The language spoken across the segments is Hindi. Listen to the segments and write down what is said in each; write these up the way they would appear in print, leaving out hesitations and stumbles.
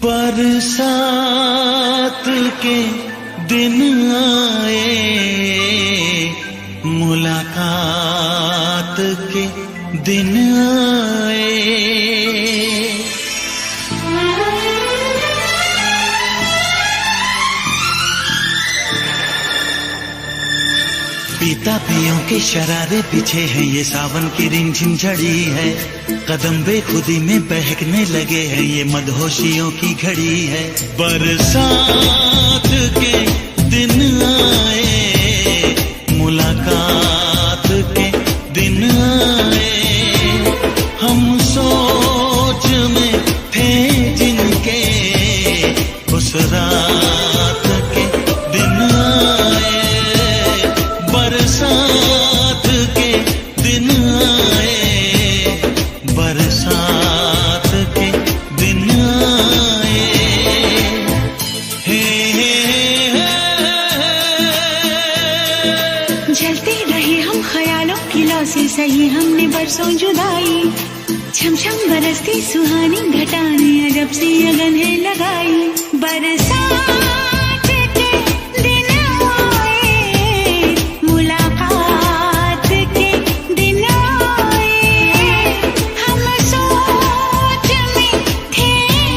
बरसात के दिन आए, मुलाकात के दिन आए। पीता पियों के शरारे पीछे हैं, ये सावन की रिमझिम झड़ी है। कदम बेखुदी में बहकने लगे हैं, ये मदहोशियों की घड़ी है। बरसात के दिन आए, मुलाकात के दिन आए। हम सोच में थे जिनके, उस रात के दिन आए। बरसात के दिन आए, बरसात के दिन आए। जलते रहे हम ख्यालों की लौ से, सही हमने बरसों जुदाई। छम छम बरसती सुहानी घटाने, अजब सी अगन है लगाई। बरसात के दिन आए, मुलाकात के दिन आए। हम सोच में थे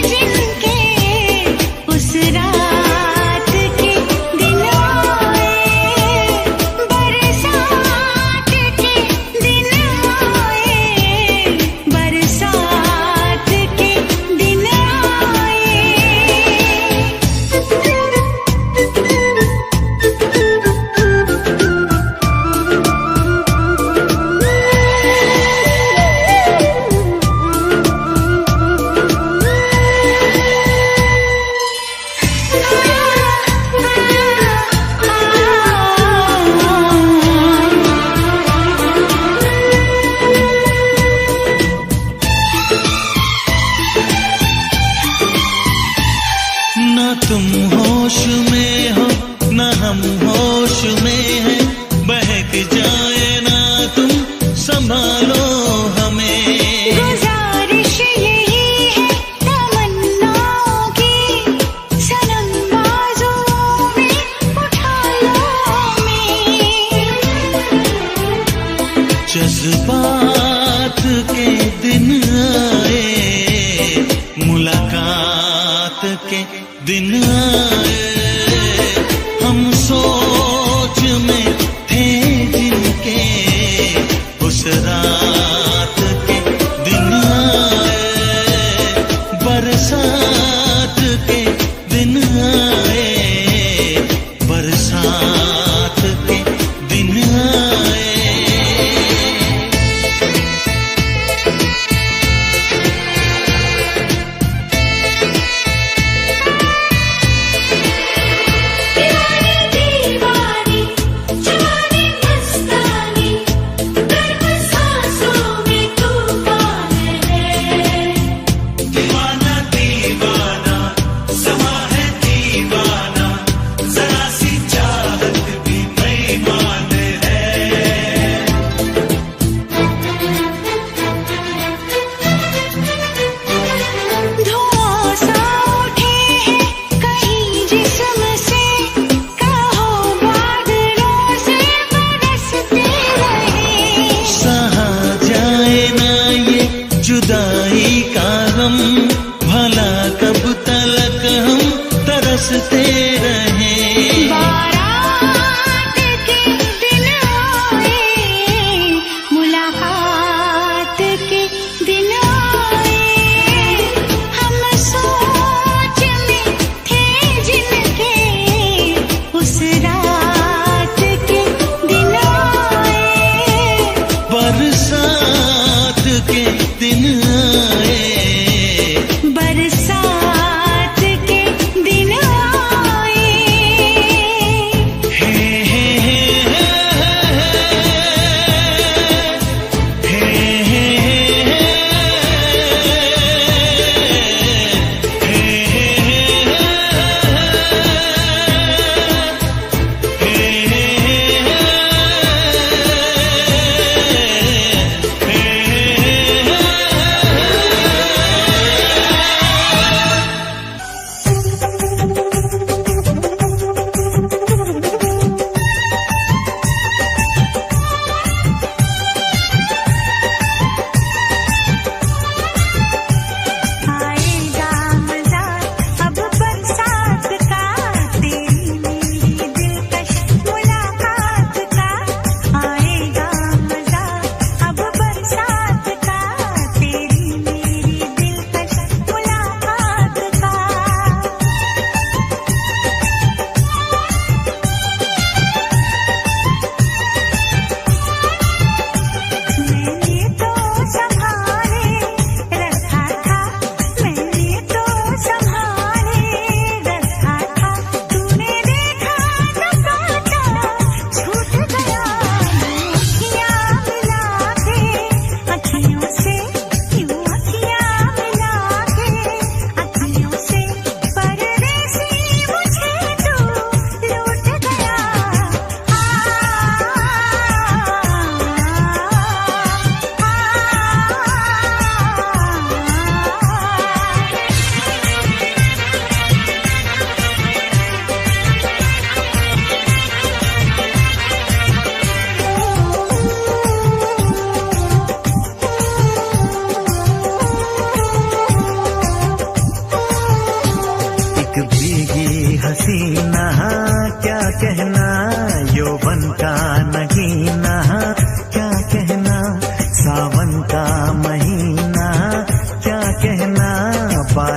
जिनके, उस रात के दिन आए। बरसात के दिन आए, बरसात के दिन आए। ना तुम होश में हो, ना हम होश में हैं। बहक जाए ना तुम, संभालो हमें। गुजारिश यही है तमन्नाओं की, सनम बाजुओं में उठा लो हमें। जज्बात के दिन आए, मुलाकात के दिन आए। हम सोच में थे जिनके, उस रात के दिन आए। बरसात के दिन आए, बरसात के दिन आए। दीवानी दीवानी, जवानी मस्तानी, गर्म सांसों में तूफान है। दीवाना दीवाना,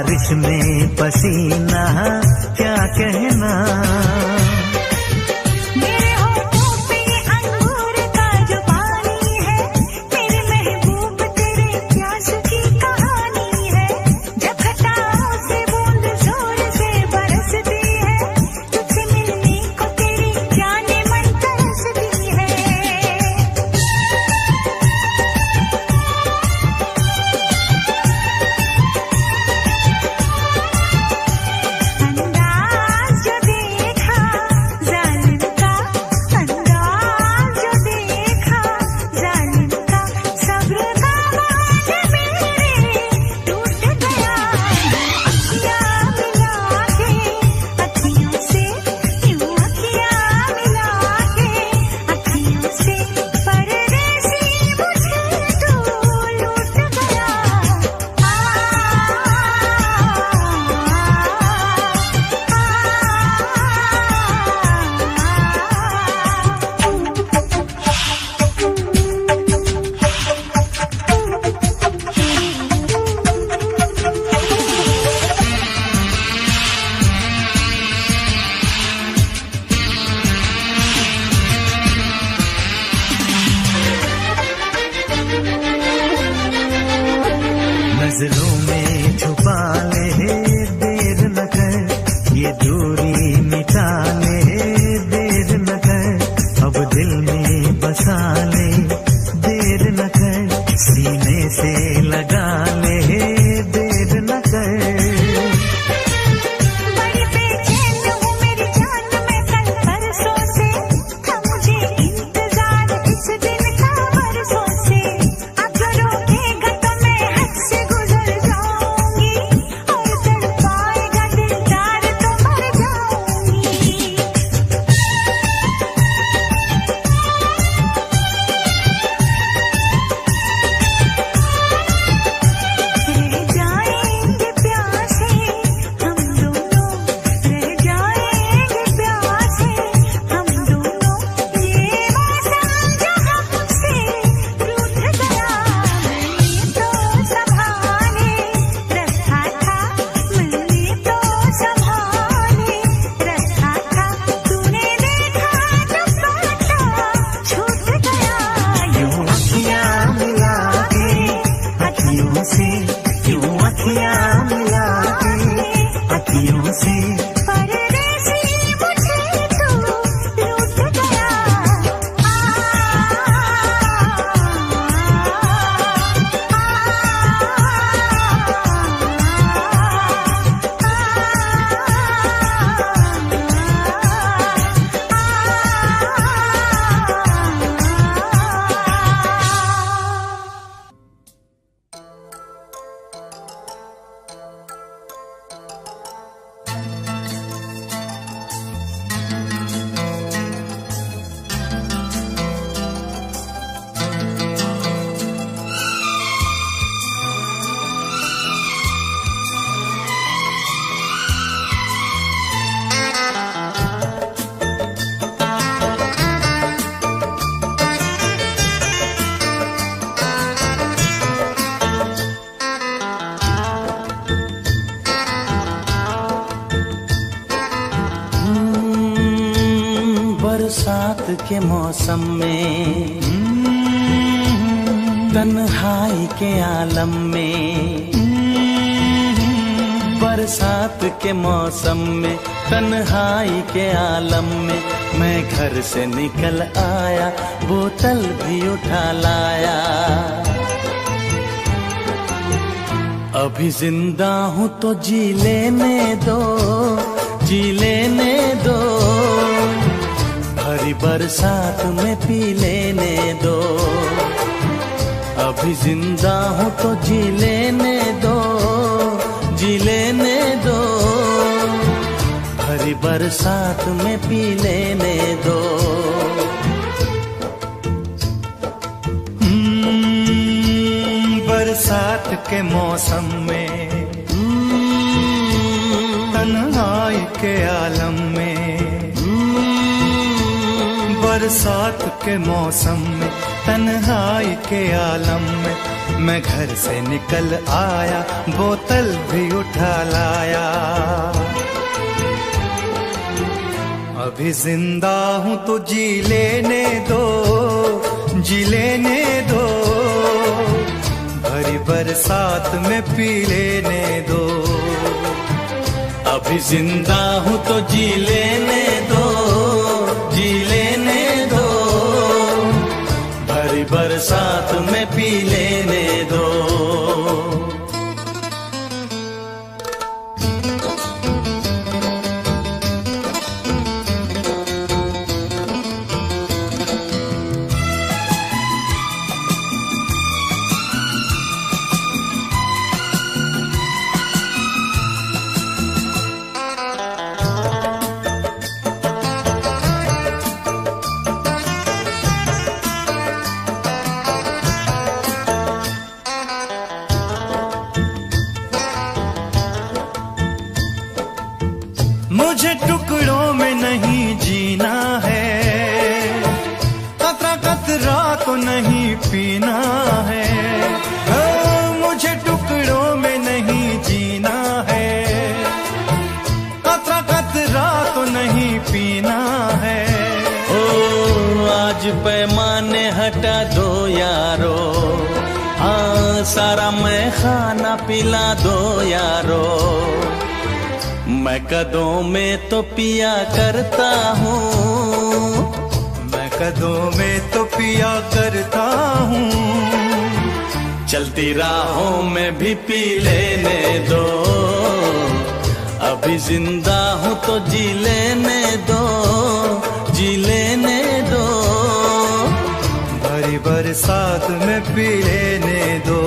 बारिश में पसीना क्या कहना। मेरे होठों पे अंगूर का जो पानी है, मेरे महबूब तेरे प्यास की कहानी है। जब घटाओं से बूंद जोर से बरसती है, तुझसे मिलने को तेरी जाने मन तरसती है। अंदाज जो देखा जालिम का, अंदाज जो देखा जालिम का, सब्र का बांध मेरे टूट गया। अखियाँ मिला के अखियों से, यूं अखियाँ मिला के अखियों से, परदेसी मुझे तू लूट गया। नजरों में छुपा ले देर न कर, ये दूरी मिटा ले देर न कर, अब दिल में बसा ले देर न कर, सीने से लगा ले देर न कर। बड़ी बेचैन हूँ मेरी जान मैं कल परसों से, था मुझे इंतजार इस दिन का बरसों से। अब जो रोकेगा तो मैं हद से गुजर जाऊंगी, और तड़पाएगा दिलदार तो मर जाऊंगी। रह जाएंगे प्यासे हम दोनों, रह जाएंगे प्यासे हम दोनों, ये मौसम जो हमसे रूठ गया। मैंने तो संभाले रखा था, मैंने तो संभाले रखा था, तूने देखा जब बाटा छूट गया। यूं अखियाँ मिला के अखियों से, यूं अखियाँ मिला के अखियों से, परदेसी मुझे तू लूट गया। बरसात के मौसम में, तन्हाई के आलम में, बरसात के मौसम में, तन्हाई के आलम में, मैं घर से निकल आया, बोतल भी उठा लाया। अभी जिंदा हूँ तो जी लेने दो, जी लेने दो, भरी बरसात में पी लेने दो। अभी जिंदा हूँ तो जी लेने दो, जी लेने दो, भरी बरसात में पी लेने दो। बरसात के मौसम में, तन्हाई के आलम में, बरसात के मौसम में, तन्हाई के आलम में, मैं घर से निकल आया, बोतल भी उठा लाया। अभी जिंदा हूँ तो जी लेने दो, जी लेने दो, भरी बरसात में पी लेने दो। अभी जिंदा हूँ तो जी लेने दो, जी लेने दो, भरी बरसात में पी लेने दो। मुझे टुकड़ों में नहीं जीना है, कतरा कतरा तो नहीं पीना है। मुझे टुकड़ों में नहीं जीना है, कतरा कतरा तो नहीं पीना है। ओ आज पैमाने हटा दो यारो, हाँ सारा मैं खाना पिला दो यारो। मैं कदों में तो पिया करता हूँ, मैं कदों में तो पिया करता हूँ। चलती राहों में भी पी लेने दो, अभी जिंदा हूँ तो जी लेने दो, जी लेने दो, भरी बरसात में पी लेने दो।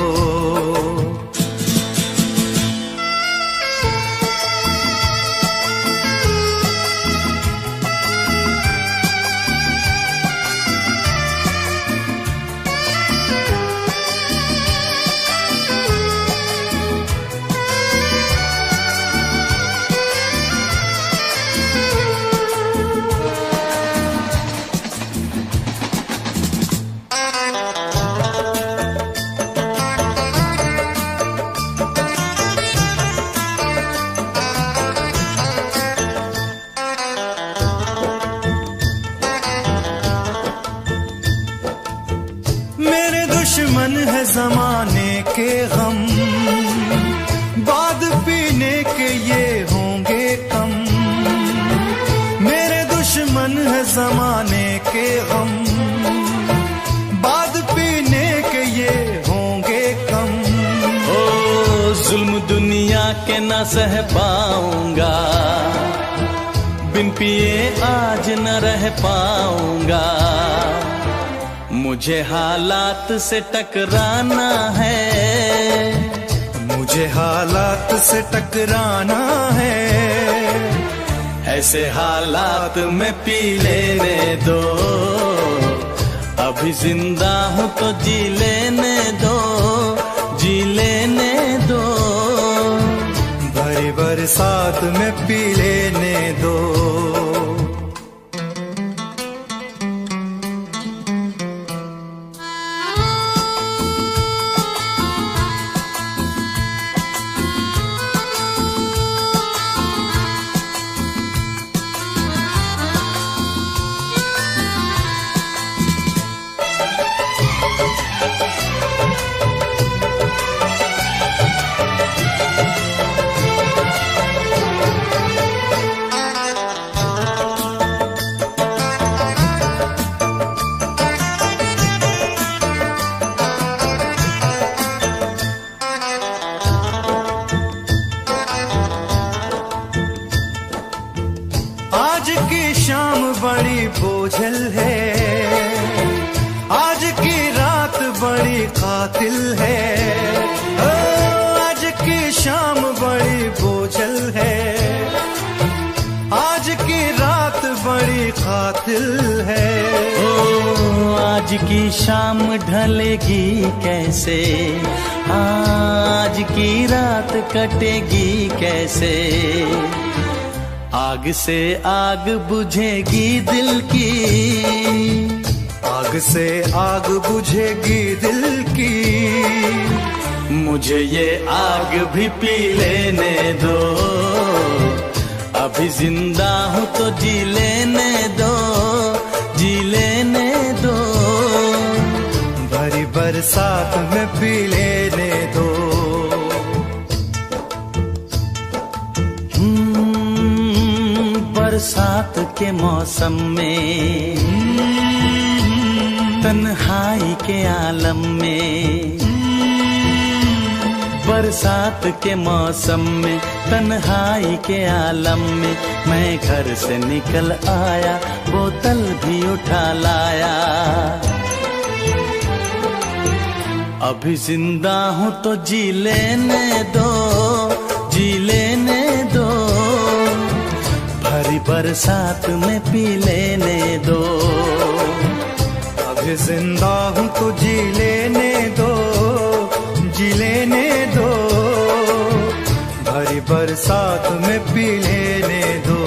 दुश्मन है जमाने के गम, बाद पीने के ये होंगे कम। मेरे दुश्मन है जमाने के गम, बाद पीने के ये होंगे कम। ओ जुल्म दुनिया के न सह पाऊंगा, बिन पिए आज न रह पाऊंगा। मुझे हालात से टकराना है, मुझे हालात से टकराना है। ऐसे हालात में पी लेने दो, अभी जिंदा हूँ तो जी लेने दो, जी लेने दो, भरी बरसात में पी लेने दो। आज की शाम बड़ी बोझल है, आज की रात बड़ी कातिल है। आज की शाम बड़ी बोझल है, आज की रात बड़ी कातिल है। ओ आज की शाम ढलेगी कैसे, आज की रात कटेगी कैसे। आग से आग बुझेगी दिल की, आग से आग बुझेगी दिल की, मुझे ये आग भी पी लेने दो। अभी जिंदा हूँ तो जी लेने दो, जी लेने दो। भरी बरसात में पी लेने दो। बरसात के मौसम में, तन्हाई के आलम में, बरसात के मौसम में, तन्हाई के आलम में, मैं घर से निकल आया, बोतल भी उठा लाया। अभी जिंदा हूँ तो जी लेने दो, जी लेने दो। भरी बरसात में पी लेने दो। अभी जिंदा हूँ तो जी लेने दो, जी लेने दो। भरी बरसात में पी लेने दो।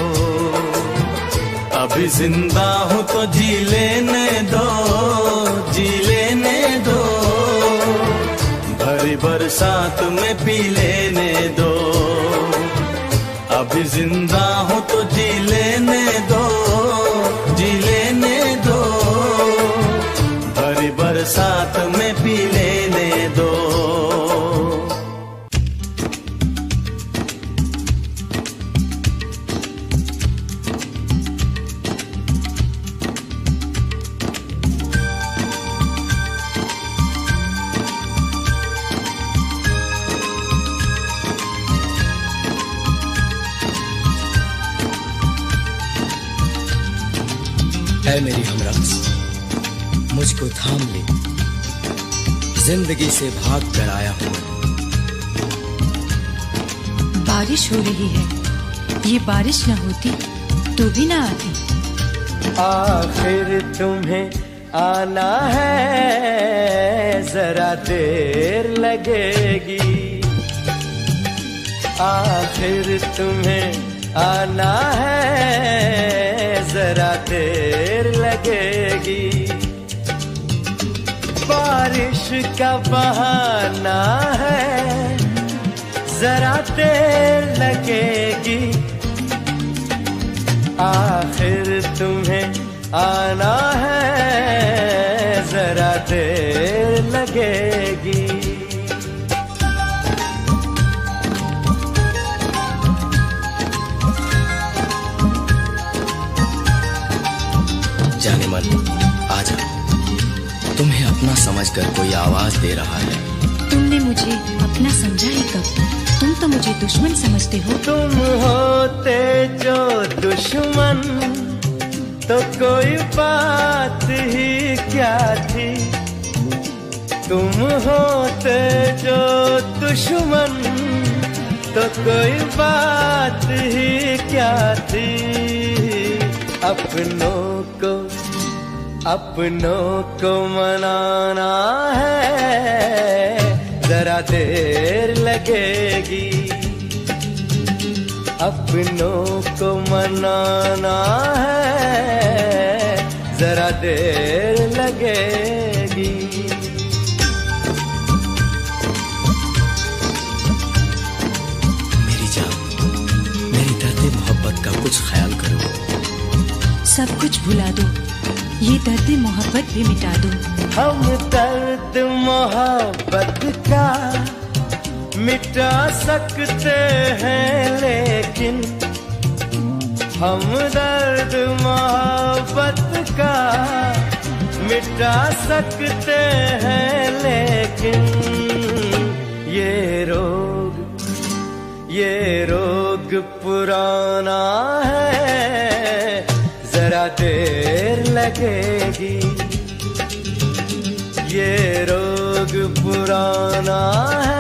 अभी जिंदा हूँ तो जी लेने दो, जी लेने दो। भरी बरसात में पी लेने दो। अभी जिंदा हूँ तो जी लेने दो, जी लेने दो। भरी बरसात में पी लेने दो। है मेरी हमरक्स, मुझको थाम ले, जिंदगी से भाग कर आया हूँ। बारिश हो रही है, ये बारिश न होती तो भी ना आती। आखिर तुम्हें आना है, जरा देर लगेगी। आखिर तुम्हें आना है, जरा देर लगेगी। बारिश का बहाना है, जरा देर लगेगी। आखिर तुम्हें आना है, जरा देर लगेगी। जाने मन, आजा, तुम्हें अपना समझकर कोई आवाज दे रहा है। तुमने मुझे अपना समझा ही कब? तुम तो मुझे दुश्मन समझते हो। तुम होते जो दुश्मन तो कोई बात ही क्या थी। तुम होते जो दुश्मन तो कोई बात ही क्या थी। अपनों को मनाना है, जरा देर लगेगी। अपनों को मनाना है, जरा देर लगेगी। मेरी जान, मेरी दर्द मोहब्बत का कुछ ख्याल करो। सब कुछ भुला दो, ये दर्द मोहब्बत भी मिटा दो। हम दर्द मोहब्बत का मिटा सकते हैं, लेकिन हम दर्द मोहब्बत का मिटा सकते हैं, लेकिन ये रोग पुराना है, जरा देर लगेगी। ये रोग पुराना है,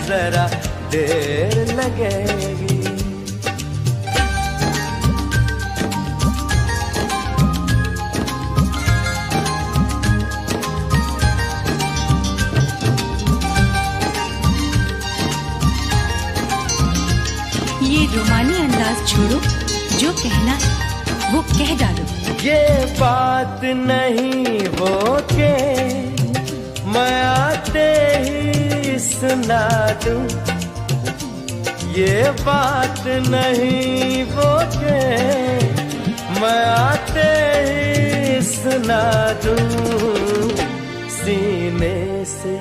जरा देर लगेगी। ये रोमानी अंदाज छोड़ो, जो कहना है वो कह डालो। ये बात नहीं हो के मैं आते ही सुना दूं, ये बात नहीं वो के मैं आते ही सुना दूं। सीने से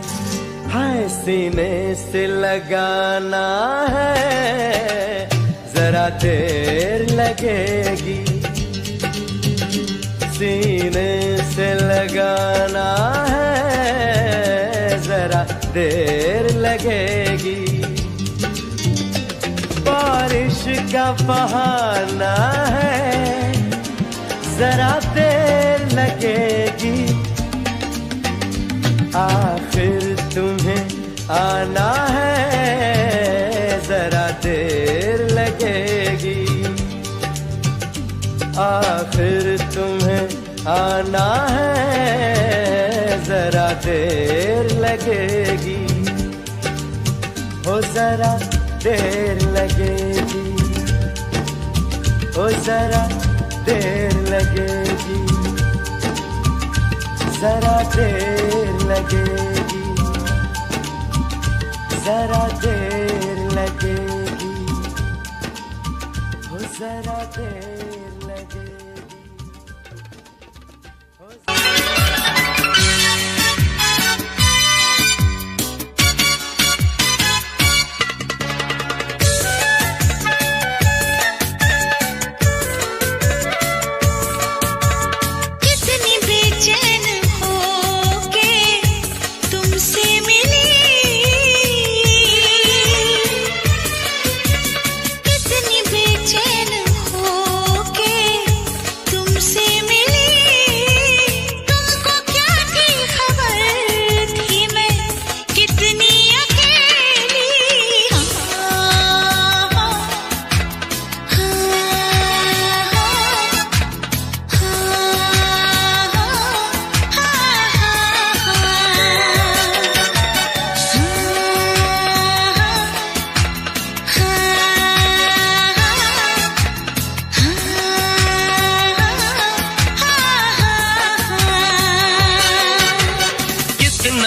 हाय सीने से लगाना है, जरा देर लगेगी। सीने से लगाना है, जरा देर लगेगी। बारिश का बहाना है, जरा देर लगेगी। आखिर तुम्हें आना है, जरा देर लगेगी। आखिर तुम्हें आना है, जरा देर लगेगी। हो जरा देर लगेगी, हो जरा देर लगेगी, जरा देर लगेगी, जरा देर लगेगी, हो जरा देर लगेगी।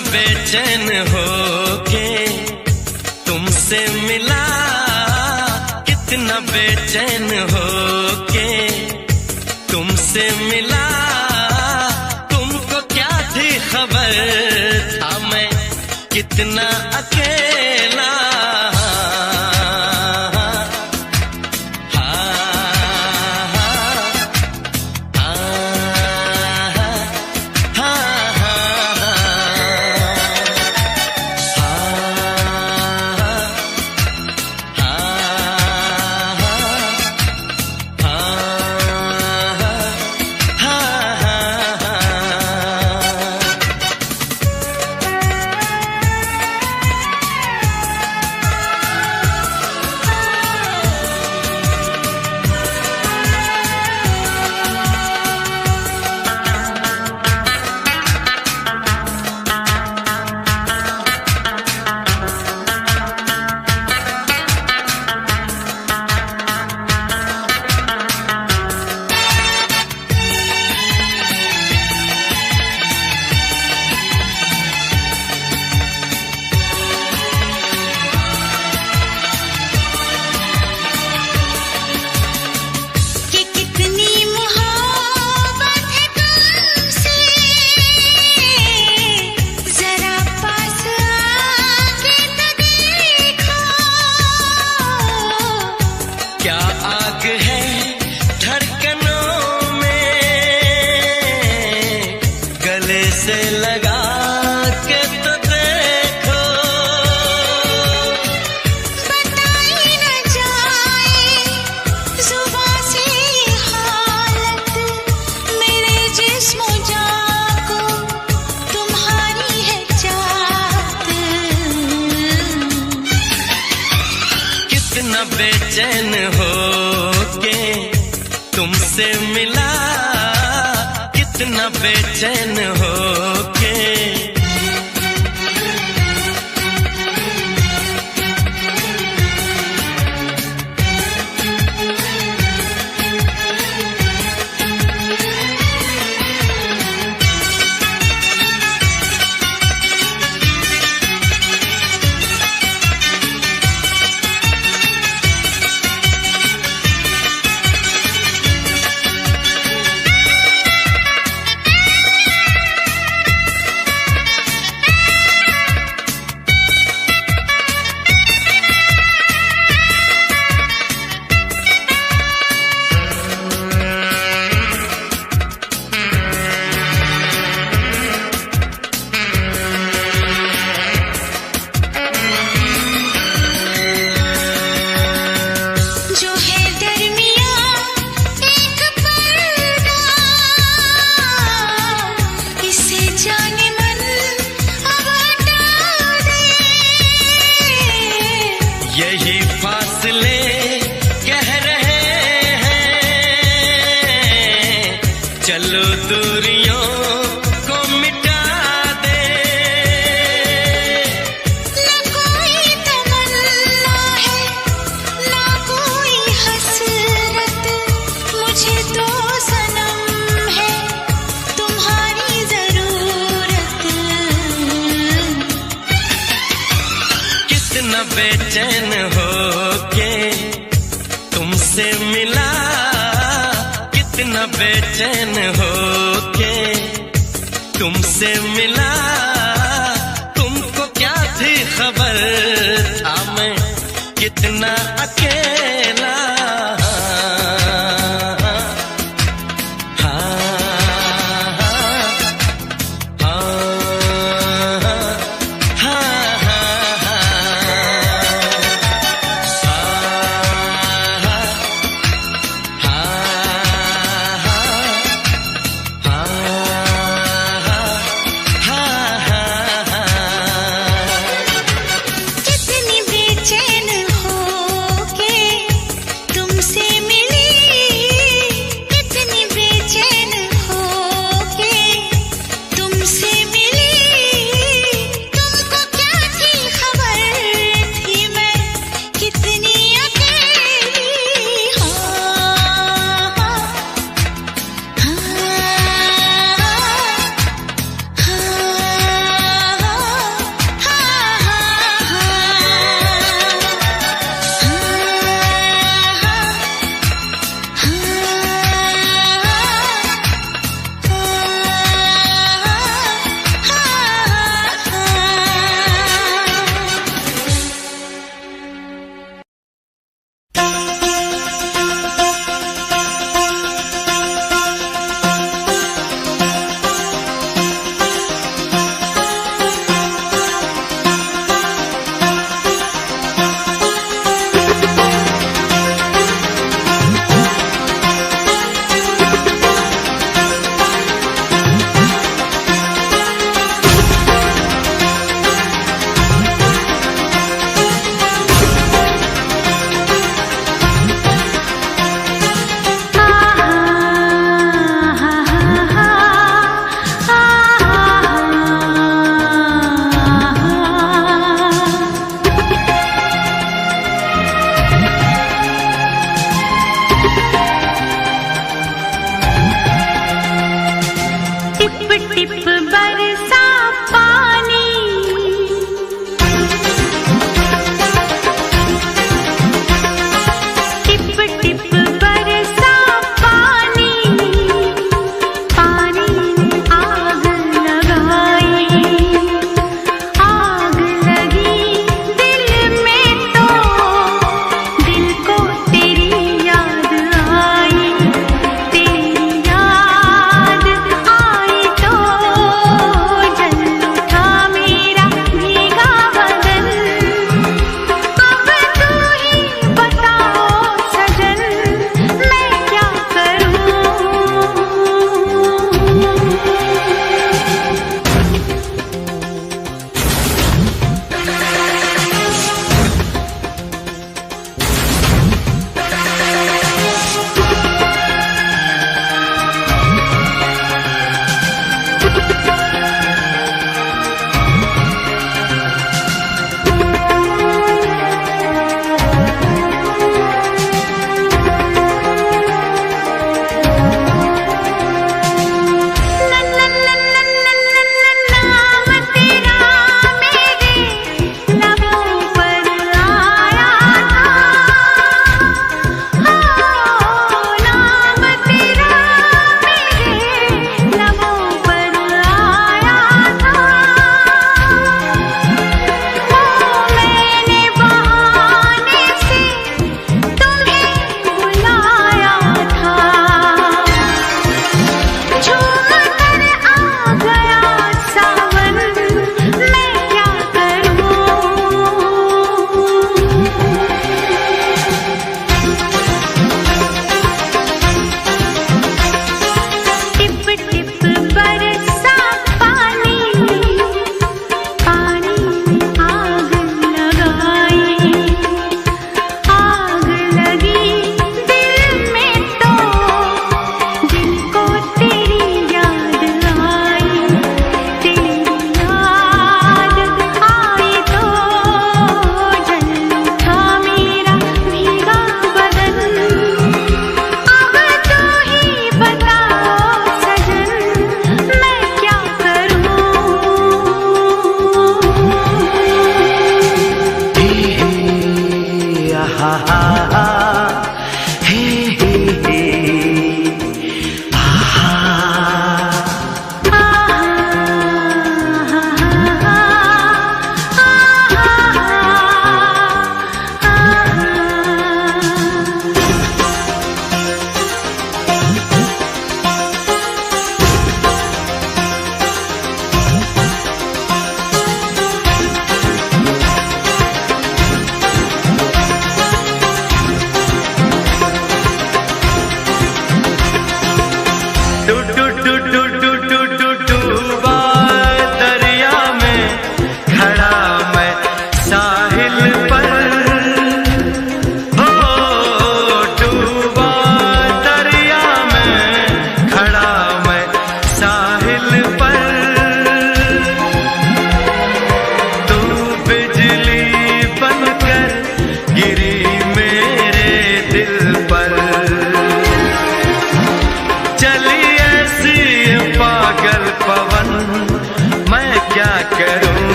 बेचैन हो के तुमसे मिला, कितना बेचैन हो के तुमसे मिला। तुमको क्या थी खबर था मैं कितना अकेला। बेचैन हो के तुमसे मिला, कितना बेचैन हो के। फासले कह रहे हैं, चलो दूरियों को मिटा दे। ना कोई तमन्ना है ना कोई हसरत, मुझे तो सनम है तुम्हारी जरूरत। कितना बेचैन हो के तुमसे मिला, कितना बेचैन हो के तुमसे मिला। तुमको क्या थी खबर था मैं कितना अकेला। कितनी बेचैन हो के हे हे हे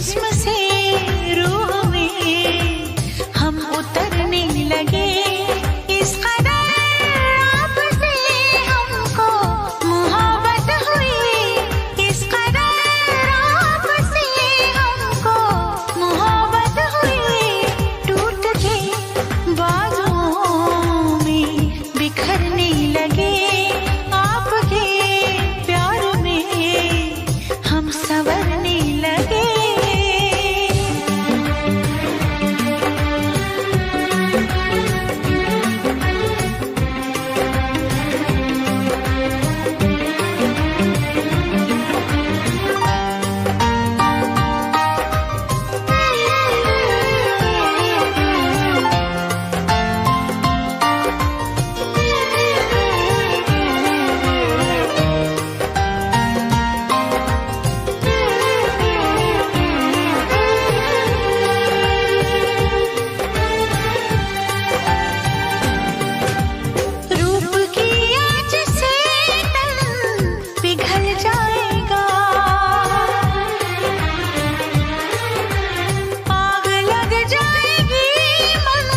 जिस्म से रूह में हम उतरने लगे। इस कदर आपसे हमको मोहब्बत हुई, इस कदर आपसे हमको मोहब्बत हुई। टूट के बाजुओं में बिखरने लगे, आपके प्यार में हम संवरने लगे। रूप की आँच से तन पिघल जाएगा, आग लग जाएगी, मन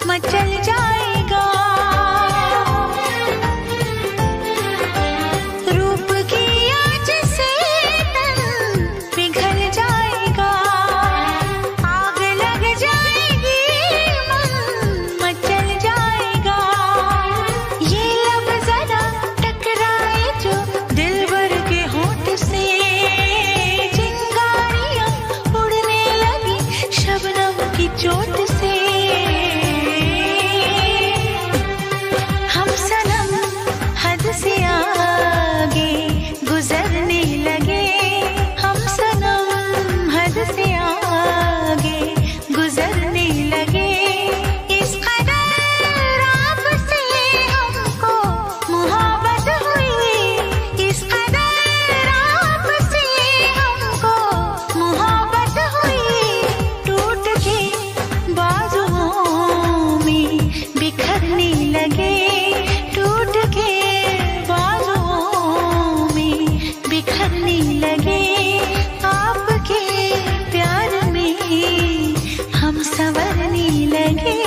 मचल जाएगा। रूप की आँच से तन पिघल जाएगा, आग लग जाएगी, मन मचल जाएगा। ये लब जरा टकराए जो दिलबर के होंठ से, चिंगारियां उड़ने लगी शबनम की चोट से। हम सनम हद से आगे गुजरने लगे, हम सनम हद से आगे गुजरने लगे। इस कदर आपसे हमको मोहब्बत हुई, इस कदर आपसे हमको मोहब्बत हुई। टूट के बाजुओं में बिखरने लगे, टूट के बाजुओं में बिखरने लगे। आपके प्यार में हम संवरने लगे।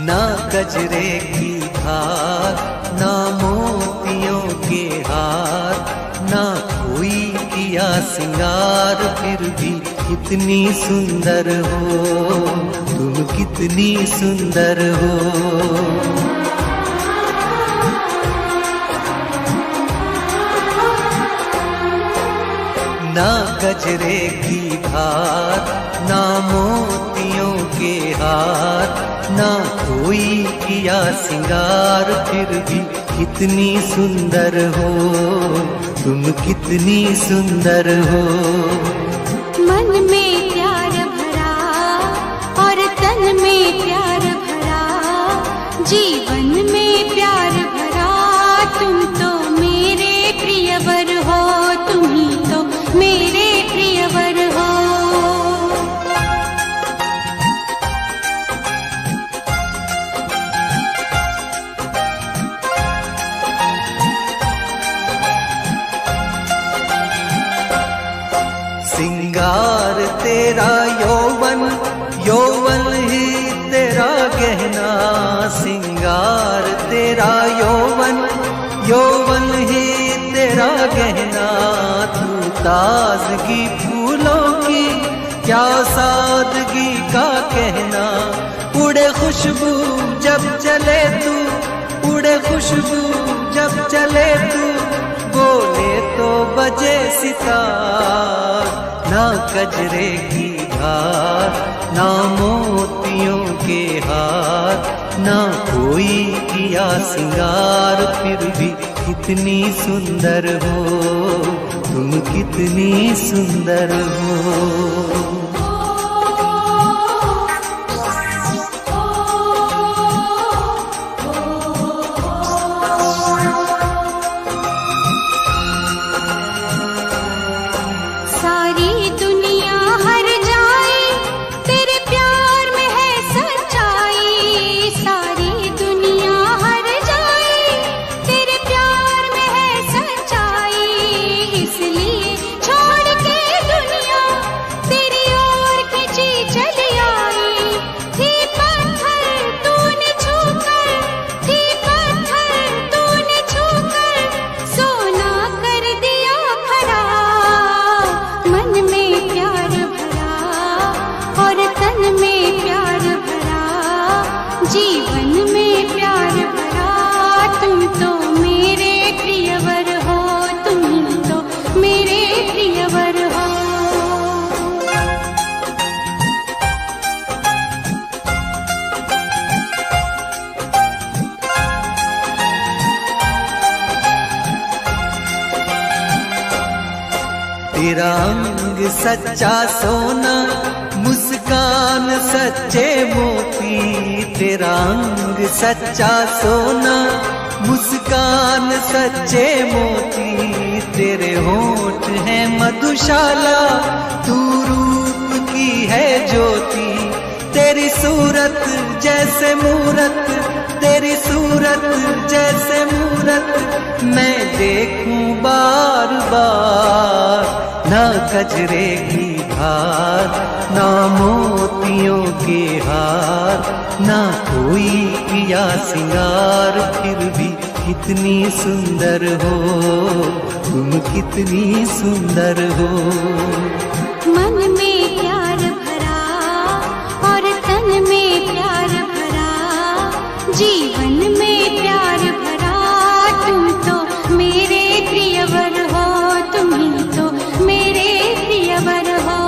ना गजरे की धार, ना मोतियों के हार, ना कोई किया सिंगार, फिर भी कितनी सुंदर हो तुम, कितनी सुंदर हो। ना गजरे की धार, ना मोतियों के हार, ना कोई किया सिंगार, फिर भी कितनी सुंदर हो तुम, कितनी सुंदर हो। मन में प्यार भरा और तन में प्यार भरा, जीवन में प्यार भरा। तुम तो मेरे प्रियवर हो, तुम ही तो मेरे प्रियवर हो। सिंगार तेरा यौवन, यौवन ही तेरा गहना। सिंगार तेरा यौवन, यौवन ही तेरा गहना। तू ताजगी फूलों की क्या सादगी का कहना। उड़ उड़े खुशबू जब चले तू, उड़े खुशबू जब चले तू, बोले तो बजे सितार। ना कजरे की धार, ना मोतियों के हार, ना कोई किया सिंगार, फिर भी कितनी सुंदर हो तुम, कितनी सुंदर हो। सारी दुनिया हर जाए तेरे प्यार में है सच्चाई, सारी दुनिया हर जाए तेरे प्यार में है सच्चाई। इसलिए छोड़ के दुनिया तेरी ओर खिंची चली आई। थी पत्थर तूने छूकर, थी पत्थर तूने छूकर, सोना कर दिया खड़ा। मन में प्यार भरा और तन में प्यार भरा, जीवन में प्यार भरा। तुम तो मेरे प्रियवर हो, तुम तो मेरे प्रियवर हो। तेरा अंग सच्चा सोना, मुस्कान सच्चे मोती। तेरा अंग सच्चा सोना, मुस्कान सच्चे मोती। तेरे होठ हैं मधुशाला, तू रूप की है ज्योति। तेरी सूरत जैसे मूरत, तेरी सूरत जैसे मूरत, मैं देखूं बार बार। ना कजरे की धार, ना मोतियों के हार, ना कोई किया सिंगार, फिर भी कितनी सुंदर हो तुम, कितनी सुंदर हो। मन में प्यार भरा और तन में प्यार भरा, जीवन में प्यार भरा। तुम तो मेरे प्रियवर हो, तुम ही तो मेरे प्रियवर हो।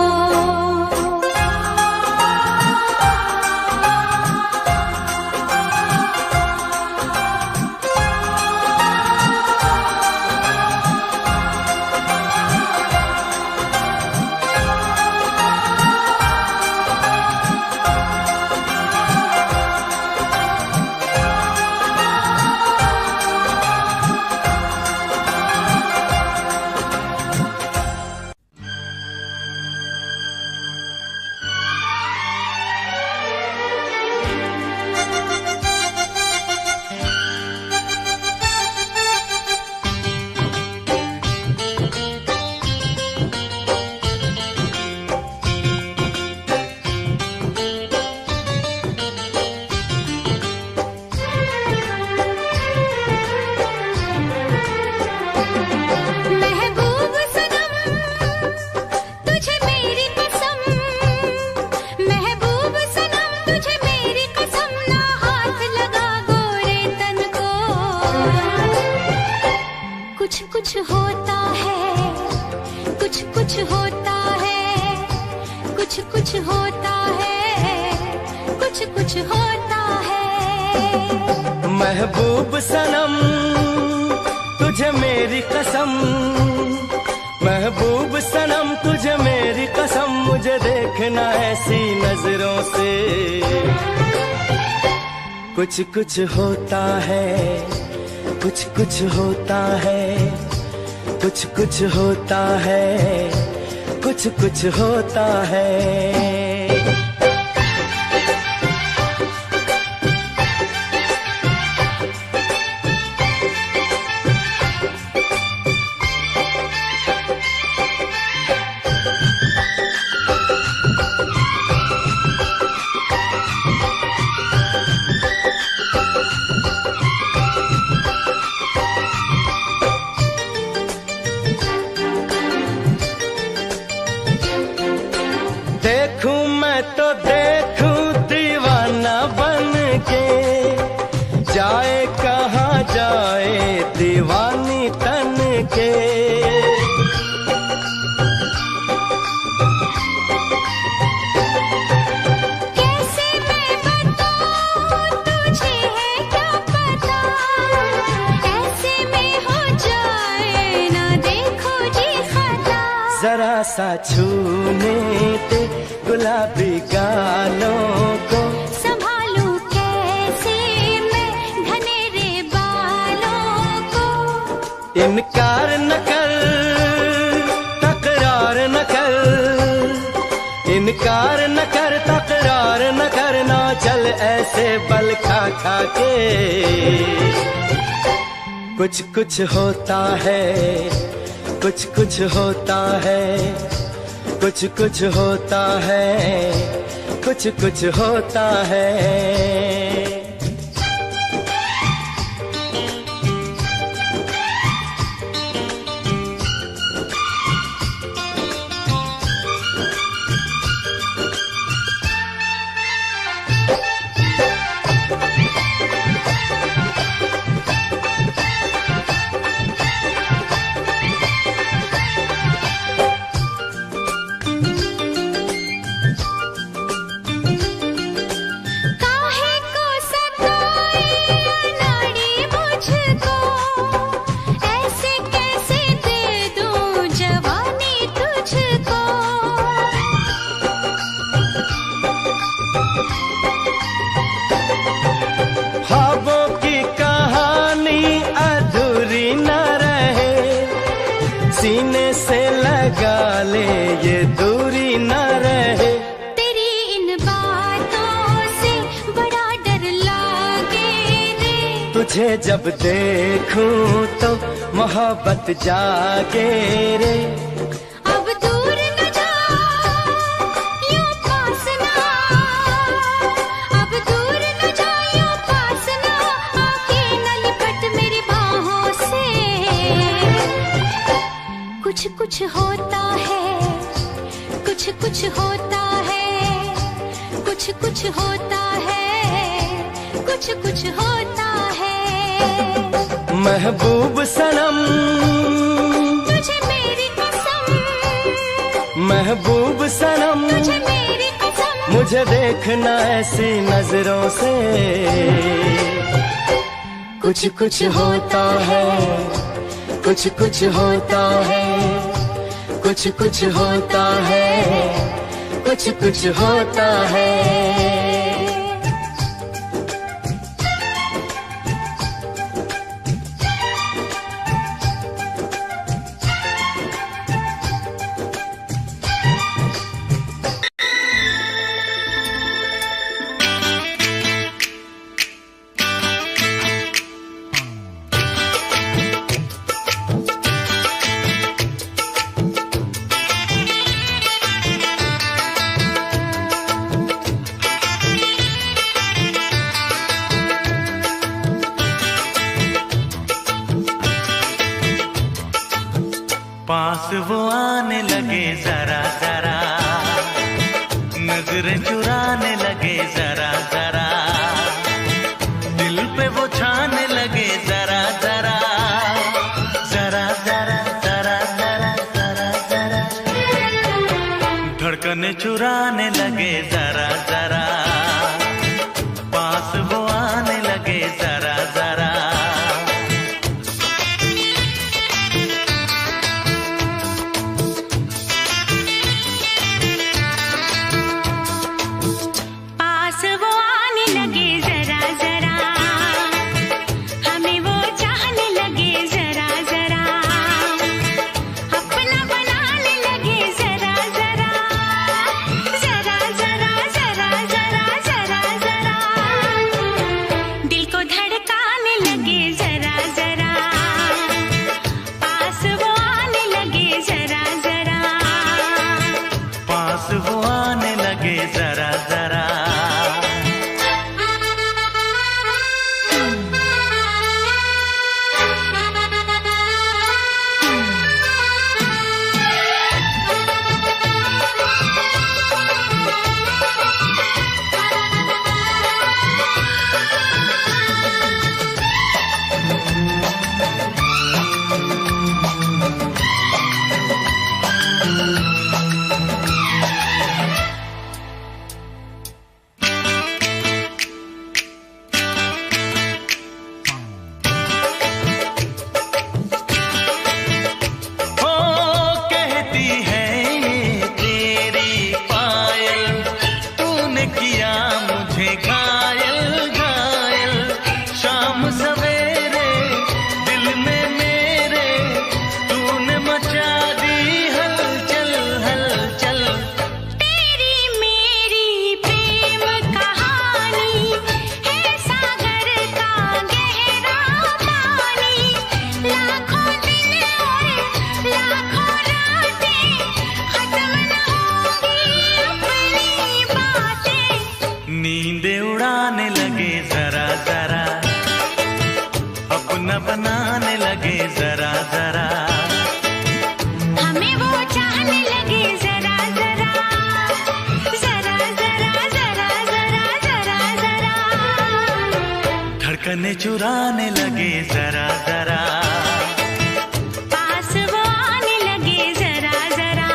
महबूब सनम तुझे मेरी कसम, महबूब सनम तुझे मेरी कसम, ना हाथ लगा गोरे तन को। कुछ कुछ होता है, कुछ कुछ होता है, कुछ कुछ होता है, कुछ कुछ होता है। महबूब सनम तुझे मेरी कसम, महबूब सनम तुझे मेरी कसम, मुझे देखना ऐसी नजरों से। कुछ कुछ होता है, कुछ कुछ होता है, कुछ कुछ होता है, कुछ कुछ होता है। के, जाए कहाँ जाए दीवानी तन के। कैसे मैं बताऊं तुझे है क्या पता, ऐसे में हो जाए ना देखो जी खता। जरा सा छूने दे गुलाबी गालों को, संभालूं कैसे मैं घनेरे बालों को। इनकार न कर तकरार न कर, इनकार न कर तकरार न करना, चल ऐसे बल खा खा के। कुछ कुछ होता है, कुछ कुछ होता है, कुछ कुछ होता है, कुछ कुछ होता है। काहे को सताए अनाड़ी मुझको, ऐसे कैसे दे दूं जवानी तुझको। ख्वाबों की कहानी अधूरी न रहे, सीने से लगा ले ये दूरी न रहे। तेरी इन बातों से बड़ा डर लागे रे, तुझे जब देखूं तो मोहब्बत जागे रे। अब दूर न जा यूं पास ना, अब दूर न जा यूं पास ना, आके न लिपट मेरी बाहों से। कुछ कुछ होता है, कुछ कुछ होता है, कुछ कुछ होता है, कुछ कुछ होता है। महबूब सनम तुझे मेरी कसम, महबूब सनम, तुझे मेरी कसम। मुझे देखना ऐसी नजरों से। कुछ कुछ होता है, कुछ कुछ होता है, कुछ कुछ होता है, कुछ कुछ होता है। पास वो आने लगे जरा जरा, नजरें चुराने लगे जरा जरा, दिल पे वो छाने लगे जरा जरा, जरा जरा जरा जरा जरा जरा, धड़कने चुराने लगे जरा जरा, पास वो आने लगे जरा जरा। पास वो आने लगे जरा जरा, हमें वो चाहने लगे जरा जरा, अपना बनाने लगे जरा जरा, जरा जरा। लगे जरा जरा, अपना बनाने लगे जरा जरा, हमें वो चाहने लगे जरा जरा, जरा जरा जरा जरा जरा जरा, धड़कने चुराने लगे जरा जरा, पास वो आने लगे जरा जरा,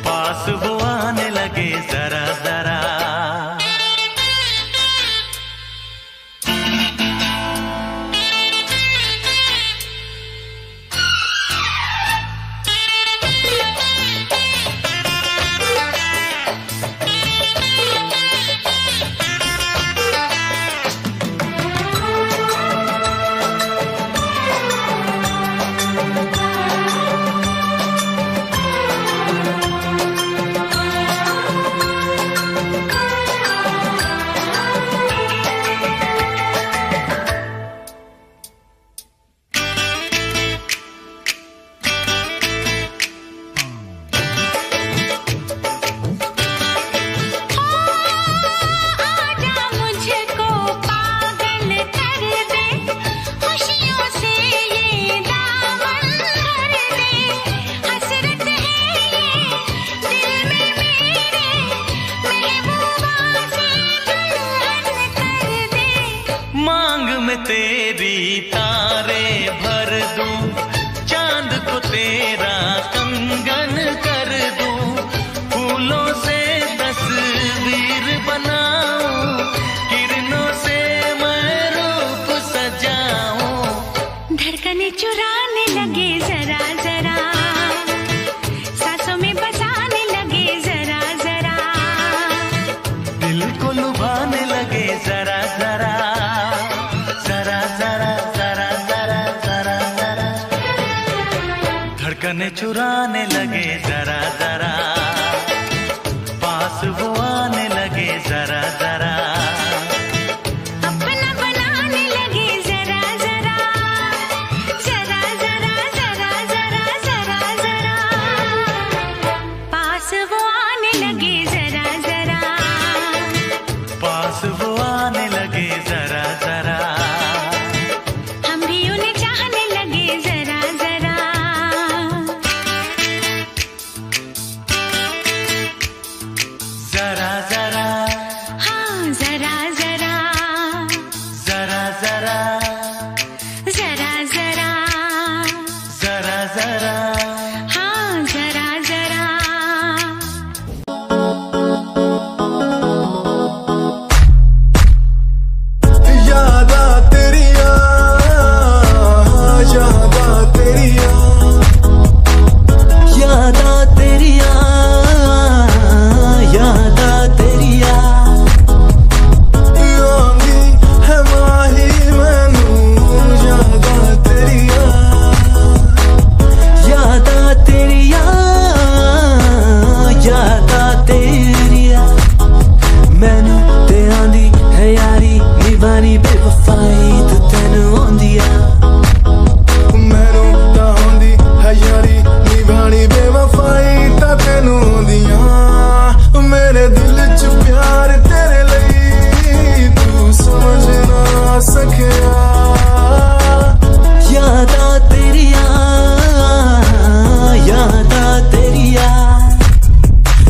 पास वो आने लगे जरा जरा। तेरी तारे भर दूं, चांद को तेरा कंगन कर दूं, फूलों से तस्वीर बनाऊं, किरणों से मैं रूप सजाऊं, धड़कने चुराने लगे जरा जरा, सांसों में बसाने लगे जरा जरा, दिल को लुभाने लगे जरा जरा, जरा जरा जरा जरा जरा जरा, धड़कने चुराने लगे जरा जरा, पास वो आने लगे जरा जरा, अपना बनाने लगे जरा जरा, जरा जरा जरा जरा जरा जरा, पास वो आने लगे जरा जरा, पास वो आने लगे जरा जरा, हम भी उन्हें चाहने लगे जरा जरा, जरा जरा, हाँ जरा जरा, जरा जरा, जरा जरा, जरा जरा, हाँ जरा जरा। यादा तेरिया, यादा तेरिया, यादा तेरिया, यादा तेरिया, आंदी है माही मैनू, यादा तेरिया, यादा तेरिया, यादा तेरिया, मैनू ते आंदी है यारी निभानी बेवफाई तू तैनू आंदी आ, मैनू तां आंदी है यारी निभानी बेवफाई तां तैनू आंदियां, मेरे दिल च प्यार तेरे लई तू समझ ना सकिया, यादा तेरिया, यादा तेरिया।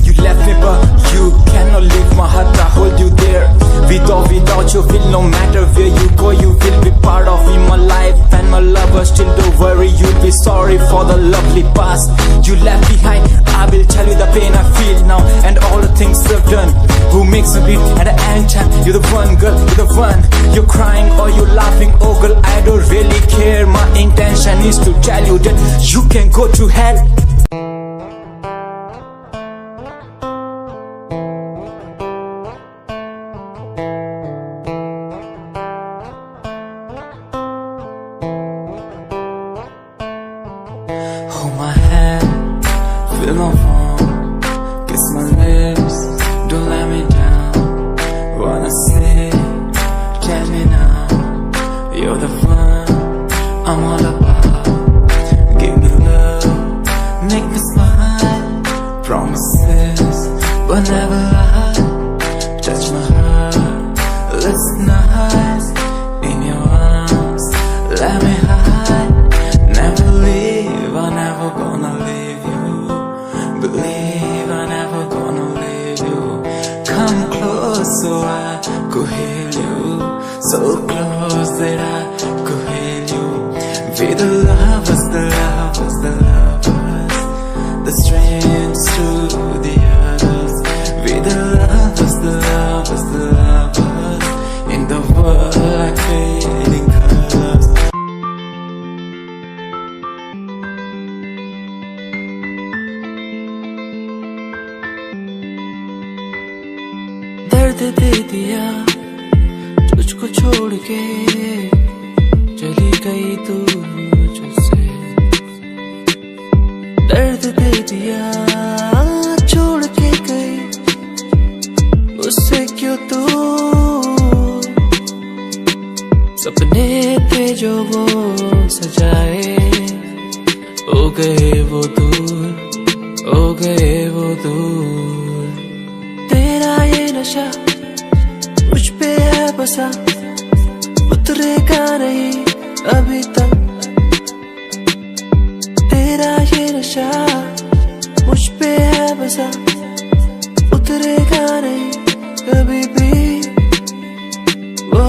You left me but you cannot leave my heart, I hold you there. Without you feel no matter where you go, you will be part of in my life and my lover. Still don't worry, you'll be sorry for the lovely past you left behind. I will tell you the pain I feel now and all the things I've done. Who makes me beat at the end time? You're the one girl, you're the one. You're crying or you're laughing, oh girl I don't really care. My intention is to tell you that you can go to hell. Hold my hand, feel my palm, kiss my lips, don't let me down. Wanna say, tell me now, you're the one I'm all about. Give me love, make me smile, promises, but never lie. Touch my heart Last night in your arms, let me hide. Never leave, I'm never gonna leave you. Believe I'm never gonna leave you. Come close so I could heal you. So close that I could heal you. Be the lovers, the lovers, the lovers, the strangers to the others. Be the lovers, the lovers, the lovers, in the world like fading colors. दर्द दे दिया तुझको छोड़ के, चली गई तू मुझसे। दर्द दे दिया छोड़ के गई, मुझसे क्यों तू? सपने थे जो वो सजाए, हो गए वो दूर, हो गए वो दूर। तेरा ये नशा मुझ पे है बसा, उतरेगा नहीं अभी तक। तेरा ये नशा मुझ पे है बसा, उतरेगा नहीं कभी भी। वो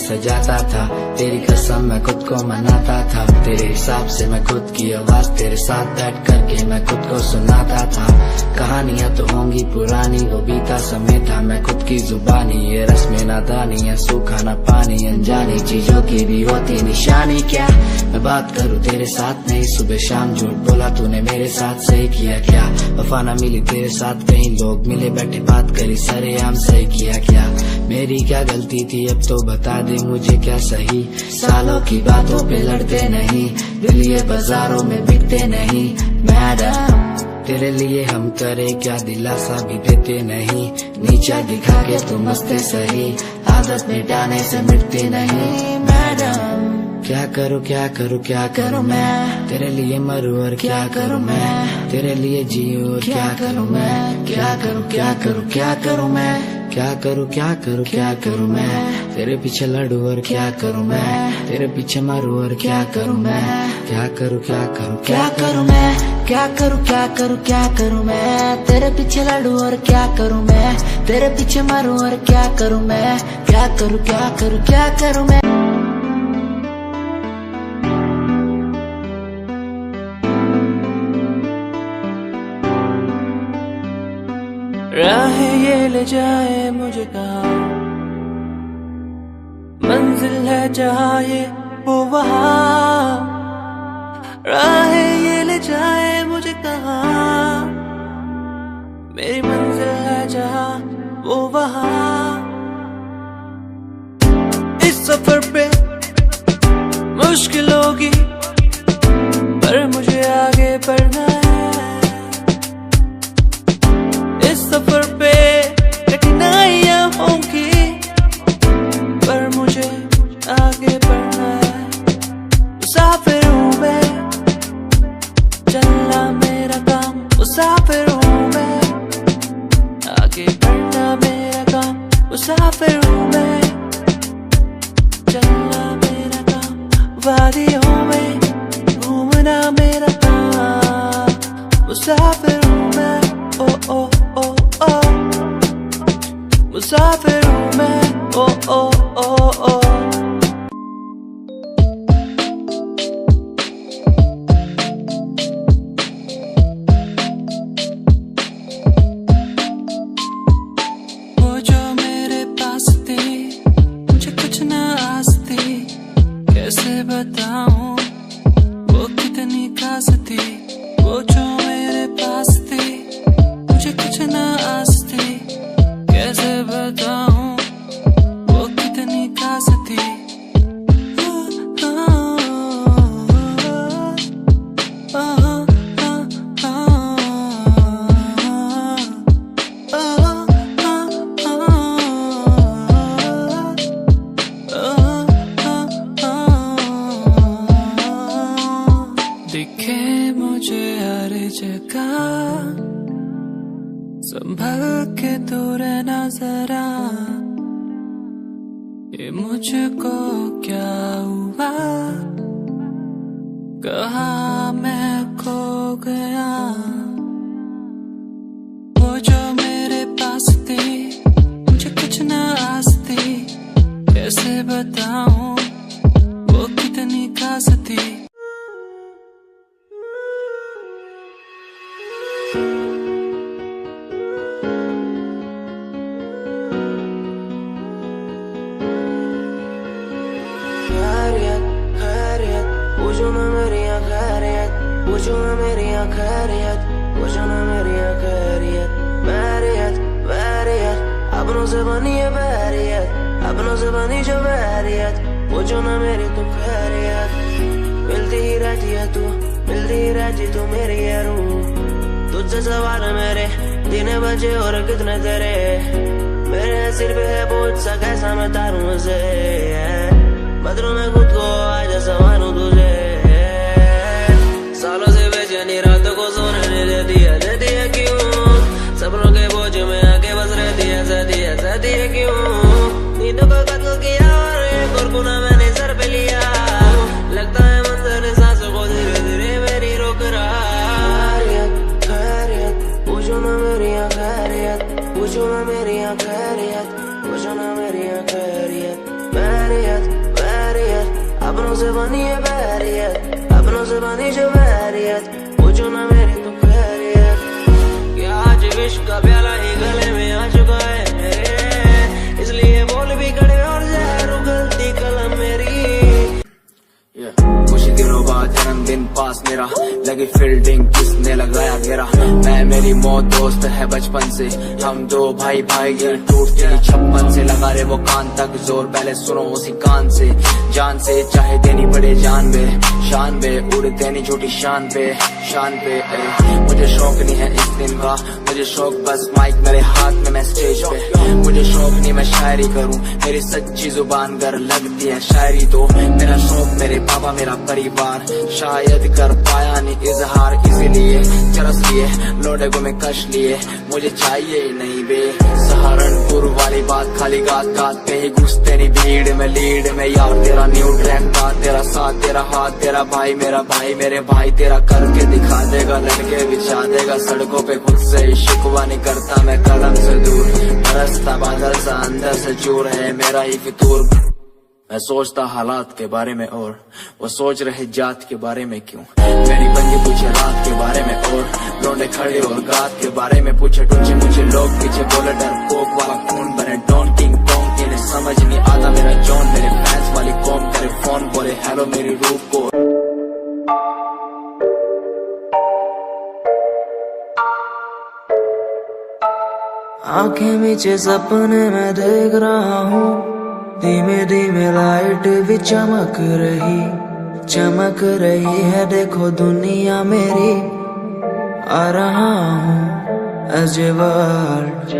सजाता था, तेरी कसम मैं खुद को मनाता था। तेरे हिसाब से मैं खुद की आवाज तेरे साथ बैठ करके मैं खुद को सुनाता था। कहानियां तो होंगी पुरानी, वो बीता समय था मैं खुद की जुबानी। ये रस्में नादानी है, सूखा ना पानी, अनजानी चीजों की भी होती निशानी। क्या मैं बात करूं तेरे साथ नहीं, सुबह शाम झूठ बोला तूने मेरे साथ, सही किया क्या? वफा ना मिली तेरे साथ, कई लोग मिले बैठे बात करी सरेआम, सही किया क्या? मेरी क्या गलती थी अब तो बता दे मुझे, क्या सही? सालों की बातों पे लड़ते नहीं, दिल ये बाजारों में बिकते नहीं। मैडम तेरे लिए हम करे क्या, दिलासा भी देते नहीं, नीचा दिखा के तू मस्ते सही, आदत मिटाने से मिटते नहीं। मैडम क्या करूँ क्या करूँ क्या करूँ मैं, तेरे लिए मरूँ और क्या करूँ मैं, तेरे लिए जीऊँ और क्या करूँ मैं, क्या करूँ क्या करूँ क्या करूँ मैं, क्या करूँ क्या करूँ क्या करूँ मैं, तेरे पीछे लड़ूँ और क्या करूँ मैं, तेरे पीछे मरूँ और क्या करूँ मैं, क्या करूँ क्या करूँ क्या करूँ मैं, क्या करूँ क्या करूँ क्या करूँ मैं, तेरे पीछे लड़ूँ और क्या करूँ मैं, तेरे पीछे मरूँ और क्या करूँ मैं, क्या करूँ क्या करूँ क्या करूँ मैं। राहें ये ले जाए मुझे कहाँ, मंजिल है जहाँ ये वो वहाँ, राहें ये ले जाए मुझे कहाँ, मेरी मंजिल है जहाँ वो वहाँ। इस सफर पे मुश्किल होगी पर मुझे आगे बढ़ना है, सफर पे कठिनाइयां होंगी पर मुझे आगे बढ़ना है। मुसाफिर हूँ मैं, चलना मेरा काम, मुसाफिर हूँ मैं, आगे बढ़ना मेरा काम, मुसाफिर हूँ मैं, चलना मेरा काम, वादियों में घूमना मेरा काम, मुसाफिर हूँ मैं, ओ ओ ओ ओ, मुसाफिर हूँ मैं, ओ ओ ओ ओ। वो जो मेरे पास थे मुझे कुछ ना आस थी, कैसे बताऊं वो कितनी खास थी, वो जो मेरे पास थी मुझे कुछ ना आस थी, कैसे बताऊं वो कितनी खास थी। दिखे मुझे हर जगह, संभल के दूर रहना जरा, ये मुझको क्या हुआ, कहाँ मैं खो गया। वो जो मेरे पास थे मुझे कुछ ना आस थी, कैसे बताऊं वो कितनी खास थी। पूछो ना मेरी खैरियत, पूछो ना मेरी खैरियत, पूछो ना मेरी खैरियत, बैरियत बैरियत, अपनों से बनी है बैरियत, अपनों से बनी जो बैरियत, पूछो ना मेरी तू खैरियत। मिलती ही रहती है तू, मिलती ही रहती तू मेरी है रूह, तुझसे सवाल मेरे दिन बजे और कितने तेरे, मेरे सिर पे है बोझ सा कैसा मैं तारूं उसे, बदलूं मैं खुद को आज संवारूं तुझे, सालों से बेचैनी रातों को सोने नहीं देती है क्यों, सपनों के बोझ में आके बस रहती है क्यों, नींदों को कत्ल किया और एक और गुनाह मैंने सर पे लिया, लगता है मंजर सांसों को धीरे धीरे मेरी रोक रहा। खैरियत पूछो ना मेरी खैरियत, पूछो ना मेरी खैरियत, पूछो ना मेरी खैरियत, बैरियत बैरियत, अपनों से बनी है बैरियत, अपनों से बनी जो बैरियत, पूछो ना मेरी तू खैरियत। क्या आज विश्व का प्याला ही गले में आ चुका है मेरे, इसलिए बोल भी खड़े और जहर उगलती कलम मेरी। कुछ दिनों बाद जन्मदिन पास मेरा, लगी फील्डिंग किसने लगाया घेरा। मैं मेरी मौत दोस्त है बचपन से, हम दो भाई भाई दिल टूटते ही छप्पन से। लगा रे वो कान तक जोर, पहले सुनो उसी कान से। जान से चाहे देनी पड़े जान बे, शान बे उड़ देनी झूठी शान पे मुझे शौक नहीं है इस दिन का, मुझे शौक बस माइक मेरे हाथ में, मैं स्टेज पे। मुझे शौक नहीं मैं शायरी करूं, मेरी सच्ची जुबान गर लगती है शायरी तो। मेरा शौक मेरे पापा मेरा परिवार, शायद कर पाया नहीं इजहार, इसीलिए चरस लिए लोडे को मैं कश लिए। मुझे चाहिए ही नहीं बे सहारनपुर वाली बात, खाली गात गात पे ही घुसते नहीं भीड़ में लीड में। यार तेरा न्यू ट्रैक का, तेरा साथ तेरा हाथ, तेरा भाई मेरा भाई, मेरे भाई तेरा करके दिखा देगा, लड़के बिछा देगा सड़कों पे। खुद से ही शिकवा नहीं करता मैं कलम से दूर, बरसता बादल सा अंदर से चूर है मेरा ही फितूर। मैं सोचता हालात के बारे में और वो सोच रहे जात के बारे में क्यों। मेरी बंदी पूछे रात के बारे में और लौंडे खड़े और गात के बारे में पूछे। टूचे मुझे लोग पीछे बोले डर पोक वाला खून बने डॉन किंग कॉन्ग, इन्हें समझ नहीं आता मेरा जॉन। मेरे फैंस वाली कॉम करे फोन बोले हेलो मेरी रूप को। आंखें नीचे सपने में देख रहा हूँ, धीमे धीमे लाइट भी चमक रही है। देखो दुनिया मेरी आ रहा हूँ एज ए वर्ल्ड।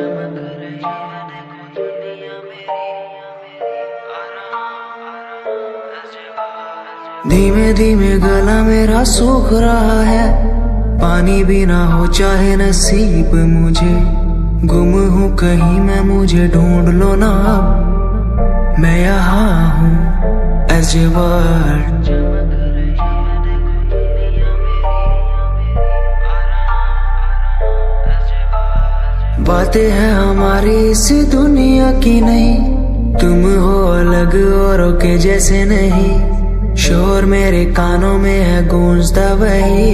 धीमे धीमे गला मेरा सूख रहा है, पानी भी ना हो चाहे नसीब मुझे। गुम हूँ कहीं मैं, मुझे ढूंढ लो ना अब, मैं यहाँ हूँ एज ए वर्ल्ड। बातें हैं हमारी इस दुनिया की नहीं, तुम हो अलग औरों के जैसे नहीं। शोर मेरे कानों में है गूंजता वही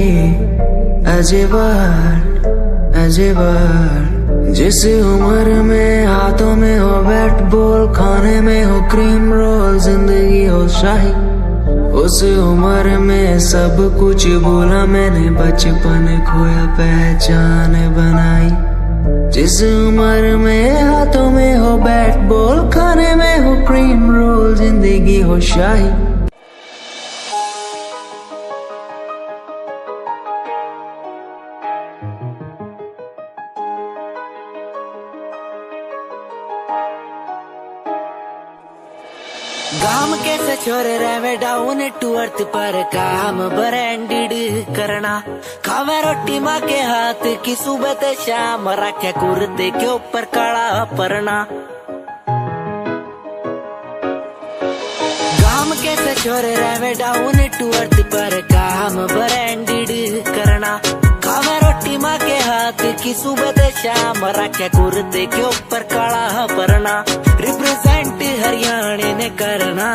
as a world, as a world. जिस उम्र में हाथों में हो बैट बॉल, खाने में हो क्रीम रोल, जिंदगी हो शाही, उस उम्र में सब कुछ भूला मैंने, बचपन खोया पहचान बनाई। जिस उम्र में हाथों में हो बैट बॉल, खाने में हो क्रीम रोल, जिंदगी हो शाही। गाम कैसे छोरे रहे डाउन टू अर्थ पर, काम ब्रांडेड करना। खावे रोटी माँ के हाथ की सुबह ते शाम, रखे कुर्ते के ऊपर काला परना। गाम कैसे छोरे रहे डाउन टू अर्थ पर, काम ब्रांडेड करना। खावे रोटी माँ के हाथ की सुबह ते शाम, रखे कुर्ते के ऊपर काला परना। रिप्रेजेंट हरियाणा ने करना,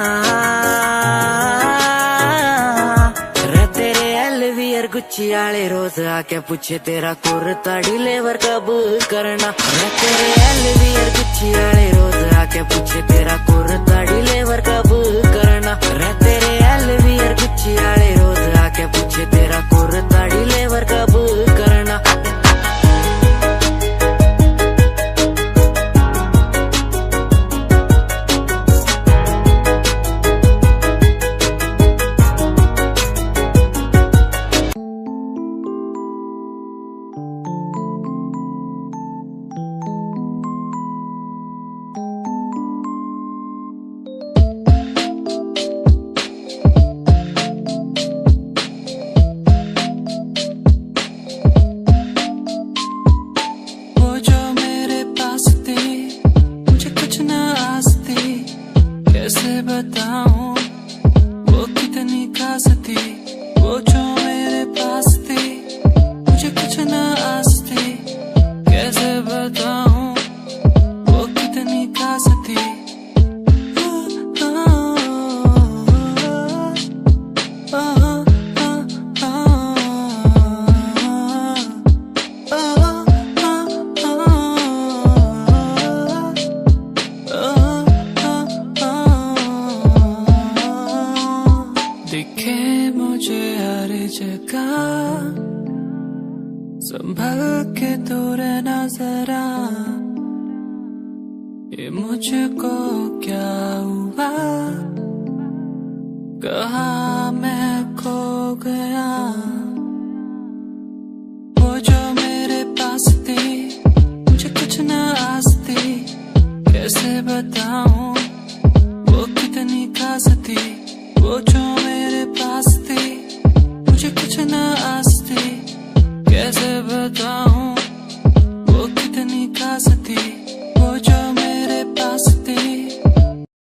रे तेरे एलवीआर गुच्ची आले रोज आके पूछे तेरा कुर्ता डिलीवर कब करना। रे तेरे एलवीआर गुच्ची आले रोज आके पूछे तेरा कुर्ता डिलीवर कब करना। रे तेरे एलवीआर गुच्ची आले रोज आके पूछे तेरा कुर्ता डिलीवर कब करना। संभल के तू रहना जरा, ये मुझको क्या हुआ, कहाँ मैं खो गया। वो जो मेरे पास थी, मुझे कुछ न आस थी, कैसे बता